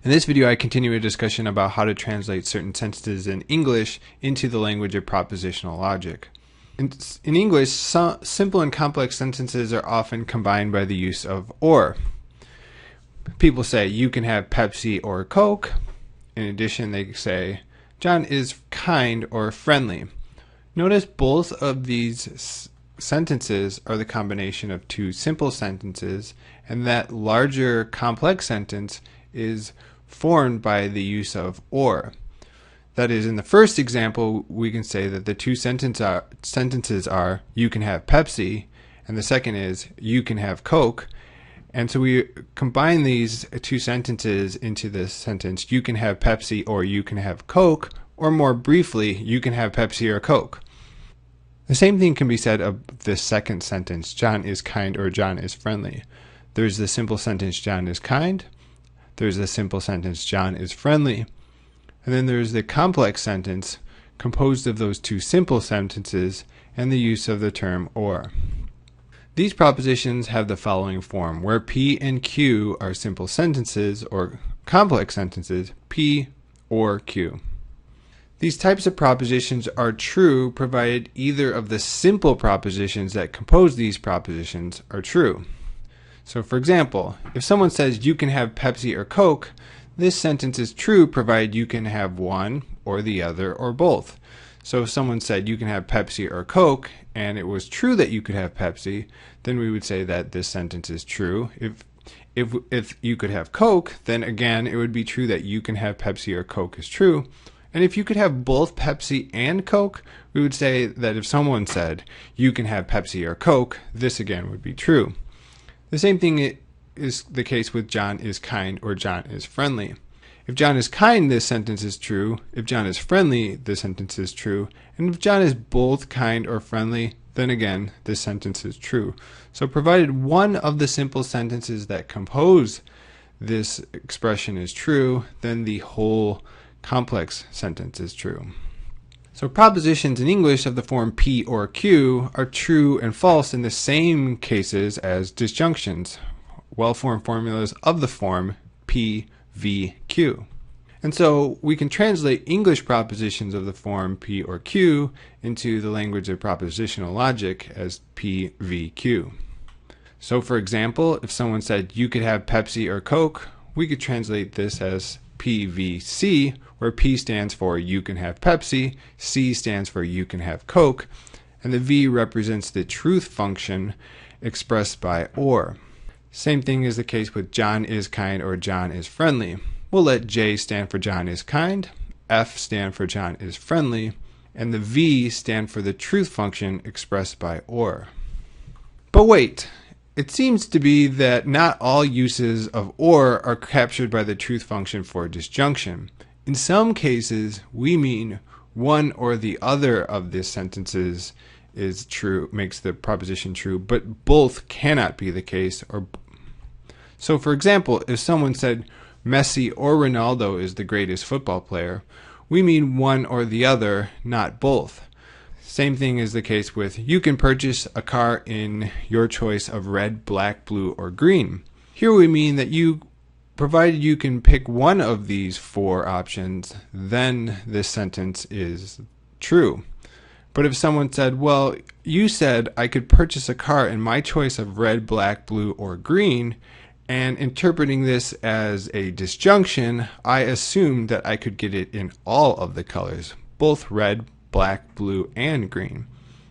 In this video, I continue a discussion about how to translate certain sentences in English into the language of propositional logic. In English, simple and complex sentences are often combined by the use of or. People say, you can have Pepsi or Coke. In addition, they say, John is kind or friendly. Notice both of these sentences are the combination of two simple sentences, and that larger complex sentence is formed by the use of or. That is, in the first example, we can say that the two sentences are, you can have Pepsi, and the second is, you can have Coke. And so we combine these two sentences into this sentence, you can have Pepsi or you can have Coke, or more briefly, you can have Pepsi or Coke. The same thing can be said of the second sentence, John is kind or John is friendly. There's the simple sentence, John is kind. There's the simple sentence, John is friendly. And then there's the complex sentence composed of those two simple sentences and the use of the term or. These propositions have the following form, where P and Q are simple sentences or complex sentences, P or Q. These types of propositions are true provided either of the simple propositions that compose these propositions are true. So for example, if someone says you can have Pepsi or Coke, this sentence is true provided you can have one or the other or both. So if someone said you can have Pepsi or Coke and it was true that you could have Pepsi, then we would say that this sentence is true. If you could have Coke, then again it would be true that you can have Pepsi or Coke is true. And if you could have both Pepsi and Coke, we would say that if someone said you can have Pepsi or Coke, this again would be true. The same thing is the case with John is kind or John is friendly. If John is kind, this sentence is true. If John is friendly, this sentence is true. And if John is both kind or friendly, then again, this sentence is true. So provided one of the simple sentences that compose this expression is true, then the whole complex sentence is true. So propositions in English of the form P or Q are true and false in the same cases as disjunctions, well-formed formulas of the form P, V, Q. And so we can translate English propositions of the form P or Q into the language of propositional logic as P, V, Q. So for example, if someone said you could have Pepsi or Coke, we could translate this as P, V, C, where P stands for you can have Pepsi, C stands for you can have Coke, and the V represents the truth function expressed by or. Same thing is the case with John is kind or John is friendly. We'll let J stand for John is kind, F stand for John is friendly, and the V stand for the truth function expressed by or. But wait, it seems to be that not all uses of or are captured by the truth function for disjunction. In some cases, we mean one or the other of these sentences is true, makes the proposition true, but both cannot be the case. So for example, if someone said Messi or Ronaldo is the greatest football player, we mean one or the other, not both. Same thing is the case with you can purchase a car in your choice of red, black, blue, or green. Here we mean that provided you can pick one of these four options, then this sentence is true. But if someone said, well, you said I could purchase a car in my choice of red, black, blue, or green, and interpreting this as a disjunction, I assumed that I could get it in all of the colors, both red, black, blue, and green.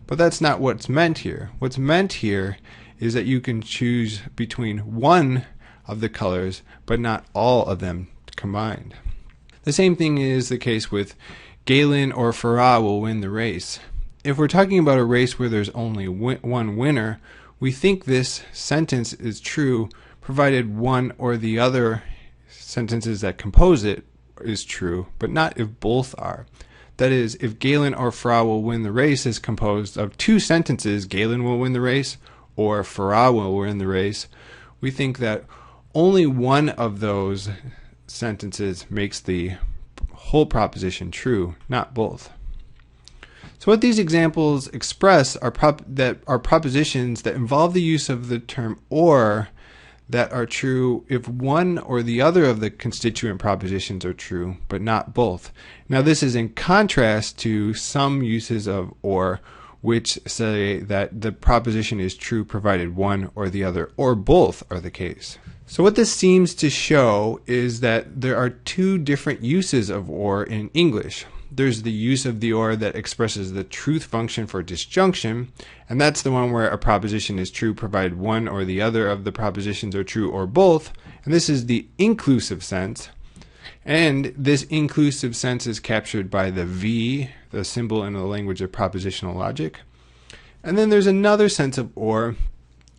But that's not what's meant here. What's meant here is that you can choose between one of the colors, but not all of them combined. The same thing is the case with Galen or Farah will win the race. If we're talking about a race where there's only one winner, we think this sentence is true provided one or the other sentences that compose it is true, but not if both are. That is, if Galen or Farah will win the race is composed of two sentences, Galen will win the race or Farah will win the race, we think that only one of those sentences makes the whole proposition true, not both. So what these examples express are propositions that involve the use of the term or that are true if one or the other of the constituent propositions are true, but not both. Now this is in contrast to some uses of or, which say that the proposition is true provided one or the other or both are the case. So what this seems to show is that there are two different uses of or in English. There's the use of the or that expresses the truth function for disjunction, and that's the one where a proposition is true provided one or the other of the propositions are true or both, and this is the inclusive sense. And this inclusive sense is captured by the V, the symbol in the language of propositional logic. And then there's another sense of or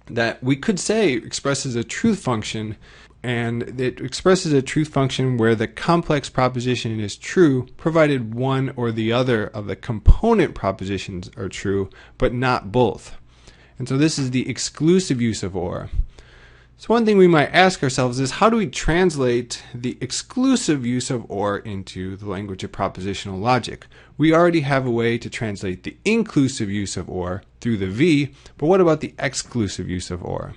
that we could say expresses a truth function, and it expresses a truth function where the complex proposition is true provided one or the other of the component propositions are true, but not both. And so this is the exclusive use of or. So one thing we might ask ourselves is, how do we translate the exclusive use of or into the language of propositional logic? We already have a way to translate the inclusive use of or through the V, but what about the exclusive use of or?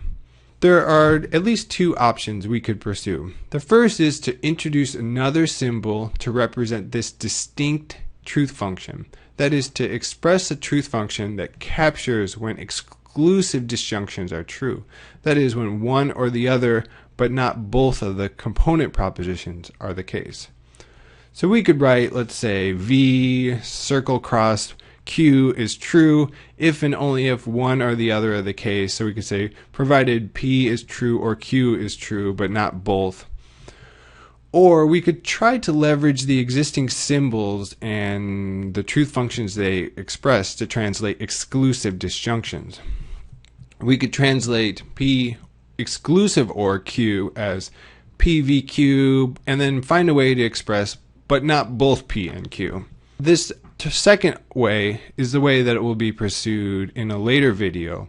There are at least two options we could pursue. The first is to introduce another symbol to represent this distinct truth function. That is, to express a truth function that captures when exclusive disjunctions are true. That is, when one or the other, but not both of the component propositions are the case. So we could write, let's say, V circle cross Q is true if and only if one or the other are the case. So we could say, provided P is true or Q is true, but not both. Or we could try to leverage the existing symbols and the truth functions they express to translate exclusive disjunctions. We could translate P exclusive or Q as PVQ, and then find a way to express but not both P and Q. This second way is the way that it will be pursued in a later video.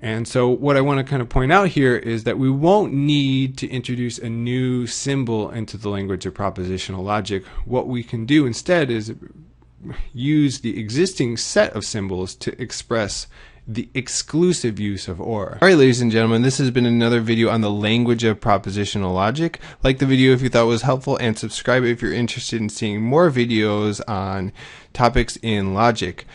And so what I want to kind of point out here is that we won't need to introduce a new symbol into the language of propositional logic. What we can do instead is use the existing set of symbols to express the exclusive use of or. Alright, ladies and gentlemen, this has been another video on the language of propositional logic. Like the video if you thought it was helpful, and subscribe if you're interested in seeing more videos on topics in logic.